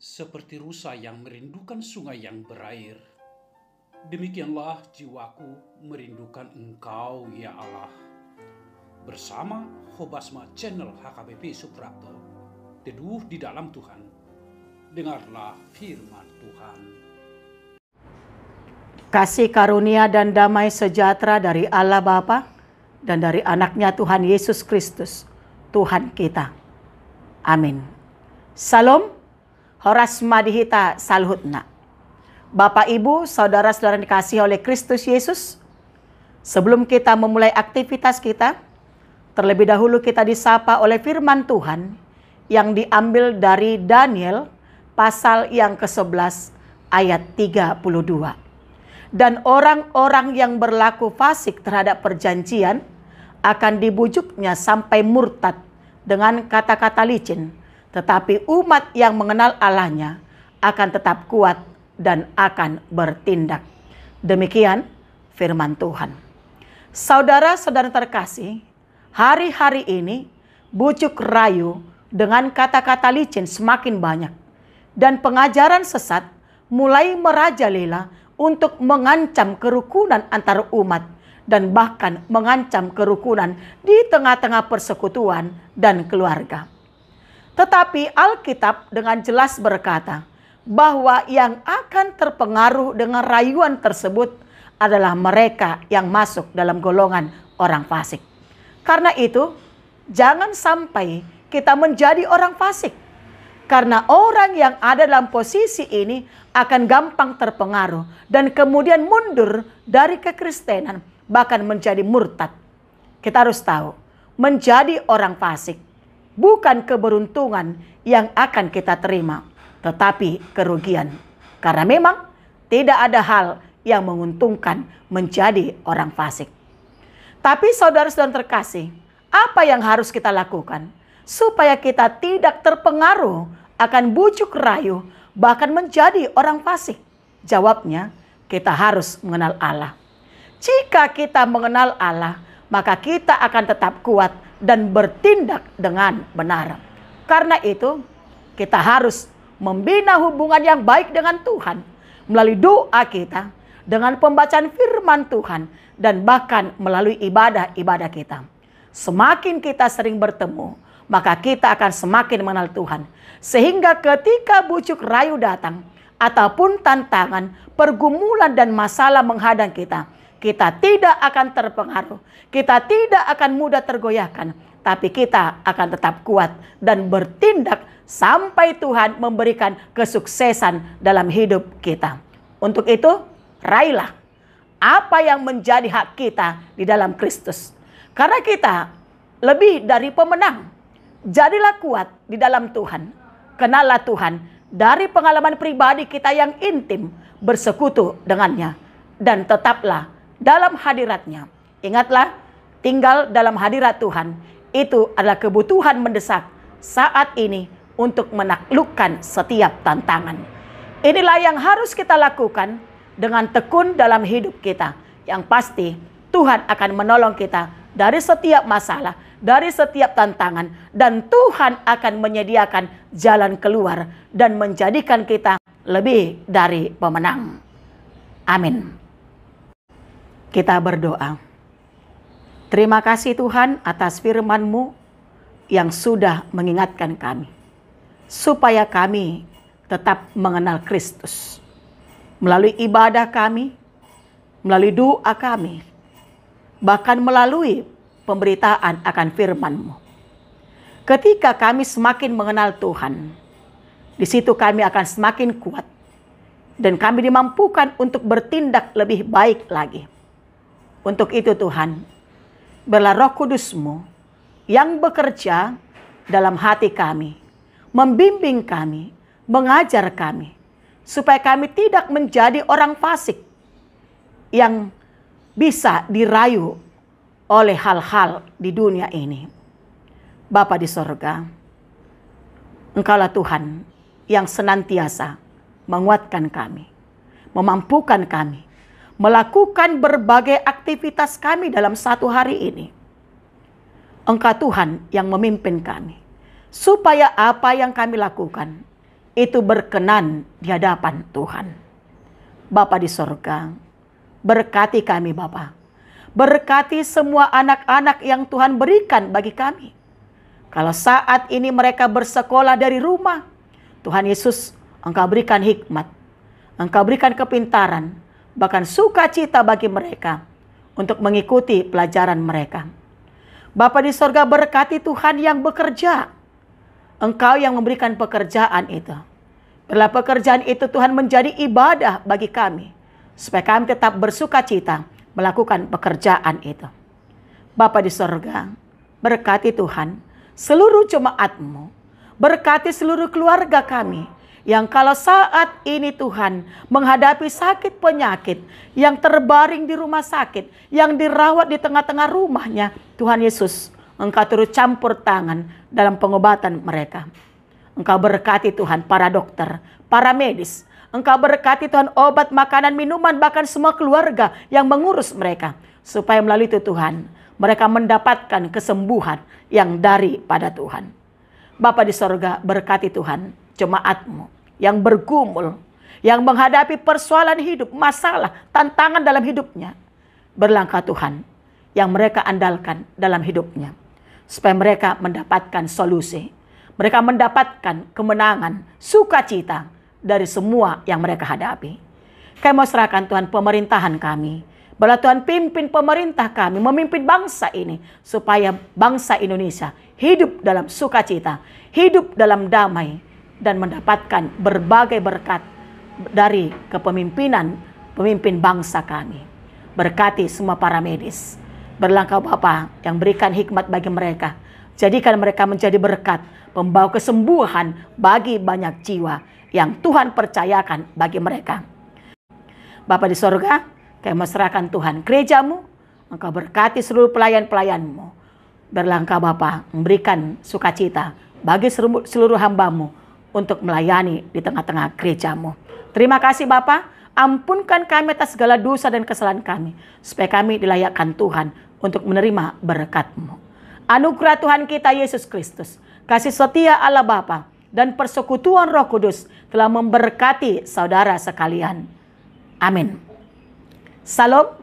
seperti rusa yang merindukan sungai yang berair. Demikianlah jiwaku merindukan Engkau, ya Allah. Bersama Hobasma Channel HKBP Suprapto, teduh di dalam Tuhan. Dengarlah firman Tuhan. Kasih karunia dan damai sejahtera dari Allah Bapa dan dari anaknya Tuhan Yesus Kristus, Tuhan kita. Amin. Salam, horas madihita salhutna. Bapak, Ibu, saudara-saudara dikasihi oleh Kristus Yesus, sebelum kita memulai aktivitas kita, terlebih dahulu kita disapa oleh firman Tuhan yang diambil dari Daniel pasal yang ke-11 ayat 32. Dan orang-orang yang berlaku fasik terhadap perjanjian akan dibujuknya sampai murtad dengan kata-kata licin. Tetapi umat yang mengenal Allahnya akan tetap kuat dan akan bertindak. Demikian firman Tuhan. Saudara-saudara terkasih, hari-hari ini bujuk rayu dengan kata-kata licin semakin banyak. Dan pengajaran sesat mulai merajalela untuk mengancam kerukunan antar umat dan bahkan mengancam kerukunan di tengah-tengah persekutuan dan keluarga. Tetapi Alkitab dengan jelas berkata bahwa yang akan terpengaruh dengan rayuan tersebut adalah mereka yang masuk dalam golongan orang fasik. Karena itu, jangan sampai kita menjadi orang fasik. Karena orang yang ada dalam posisi ini akan gampang terpengaruh dan kemudian mundur dari kekristenan, bahkan menjadi murtad. Kita harus tahu, menjadi orang fasik bukan keberuntungan yang akan kita terima, tetapi kerugian. Karena memang tidak ada hal yang menguntungkan menjadi orang fasik. Tapi saudara-saudara terkasih, apa yang harus kita lakukan supaya kita tidak terpengaruh akan bujuk rayu bahkan menjadi orang fasik? Jawabnya, kita harus mengenal Allah. Jika kita mengenal Allah, maka kita akan tetap kuat dan bertindak dengan benar. Karena itu, kita harus membina hubungan yang baik dengan Tuhan melalui doa kita, dengan pembacaan firman Tuhan, dan bahkan melalui ibadah-ibadah kita. Semakin kita sering bertemu, maka kita akan semakin mengenal Tuhan. Sehingga ketika bujuk rayu datang, ataupun tantangan, pergumulan dan masalah menghadang kita, kita tidak akan terpengaruh. Kita tidak akan mudah tergoyahkan. Tapi kita akan tetap kuat dan bertindak sampai Tuhan memberikan kesuksesan dalam hidup kita. Untuk itu, raihlah apa yang menjadi hak kita di dalam Kristus. Karena kita lebih dari pemenang. Jadilah kuat di dalam Tuhan. Kenallah Tuhan dari pengalaman pribadi kita yang intim bersekutu dengannya. Dan tetaplah dalam hadiratnya. Ingatlah, tinggal dalam hadirat Tuhan itu adalah kebutuhan mendesak saat ini untuk menaklukkan setiap tantangan. Inilah yang harus kita lakukan dengan tekun dalam hidup kita. Yang pasti Tuhan akan menolong kita dari setiap masalah, dari setiap tantangan, dan Tuhan akan menyediakan jalan keluar dan menjadikan kita lebih dari pemenang. Amin. Kita berdoa. Terima kasih Tuhan atas firman-Mu yang sudah mengingatkan kami, supaya kami tetap mengenal Kristus. Melalui ibadah kami, melalui doa kami, bahkan melalui pemberitaan akan firman-Mu. Ketika kami semakin mengenal Tuhan, di situ kami akan semakin kuat dan kami dimampukan untuk bertindak lebih baik lagi. Untuk itu Tuhan, biarlah Roh Kudus-Mu yang bekerja dalam hati kami, membimbing kami, mengajar kami, supaya kami tidak menjadi orang fasik yang bisa dirayu oleh hal-hal di dunia ini. Bapa di sorga, Engkaulah Tuhan yang senantiasa menguatkan kami, memampukan kami, melakukan berbagai aktivitas kami dalam satu hari ini. Engkau Tuhan yang memimpin kami, supaya apa yang kami lakukan itu berkenan di hadapan Tuhan. Bapa di sorga, berkati kami Bapa. Berkati semua anak-anak yang Tuhan berikan bagi kami. Kalau saat ini mereka bersekolah dari rumah, Tuhan Yesus, Engkau berikan hikmat, Engkau berikan kepintaran, bahkan sukacita bagi mereka untuk mengikuti pelajaran mereka. Bapa di sorga, berkati Tuhan yang bekerja. Engkau yang memberikan pekerjaan itu. Bila pekerjaan itu Tuhan menjadi ibadah bagi kami, supaya kami tetap bersukacita melakukan pekerjaan itu. Bapa di sorga, berkati Tuhan seluruh jemaat-Mu. Berkati seluruh keluarga kami, yang kalau saat ini Tuhan menghadapi sakit penyakit, yang terbaring di rumah sakit, yang dirawat di tengah-tengah rumahnya, Tuhan Yesus, Engkau turut campur tangan dalam pengobatan mereka. Engkau berkati Tuhan para dokter, para medis. Engkau berkati Tuhan obat, makanan, minuman, bahkan semua keluarga yang mengurus mereka. Supaya melalui itu Tuhan, mereka mendapatkan kesembuhan yang daripada Tuhan. Bapa di sorga, berkati Tuhan jemaat-Mu yang bergumul, yang menghadapi persoalan hidup, masalah, tantangan dalam hidupnya. Berlangkah Tuhan yang mereka andalkan dalam hidupnya, supaya mereka mendapatkan solusi. Mereka mendapatkan kemenangan, sukacita dari semua yang mereka hadapi. Kami mau serahkan Tuhan pemerintahan kami. Bila Tuhan pimpin pemerintah kami, memimpin bangsa ini, supaya bangsa Indonesia hidup dalam sukacita, hidup dalam damai, dan mendapatkan berbagai berkat dari kepemimpinan pemimpin bangsa kami. Berkati semua para medis. Berlangkah Bapa yang berikan hikmat bagi mereka. Jadikan mereka menjadi berkat, membawa kesembuhan bagi banyak jiwa yang Tuhan percayakan bagi mereka. Bapa di sorga, kami serahkan Tuhan gereja-Mu. Engkau berkati seluruh pelayan-pelayan-Mu. Berlangkah Bapa memberikan sukacita bagi seluruh hamba-Mu untuk melayani di tengah-tengah gereja-Mu. Terima kasih Bapa, ampunkan kami atas segala dosa dan kesalahan kami, supaya kami dilayakkan Tuhan untuk menerima berkat-Mu. Anugerah Tuhan kita Yesus Kristus, kasih setia Allah Bapa, dan persekutuan Roh Kudus telah memberkati saudara sekalian. Amin. Salam,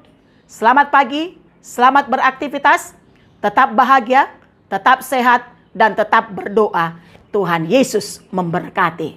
selamat pagi, selamat beraktivitas, tetap bahagia, tetap sehat, dan tetap berdoa. Tuhan Yesus memberkati.